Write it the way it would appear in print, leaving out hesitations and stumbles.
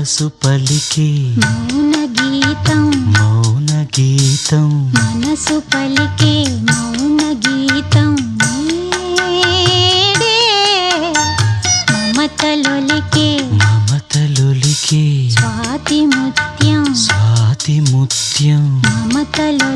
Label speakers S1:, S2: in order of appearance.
S1: మనసు పలికే
S2: మౌన గీతం మనసు పలికే మౌన గీతం నీడే మమతలొలికే
S1: స్వాతి ముత్యం
S2: మమతలో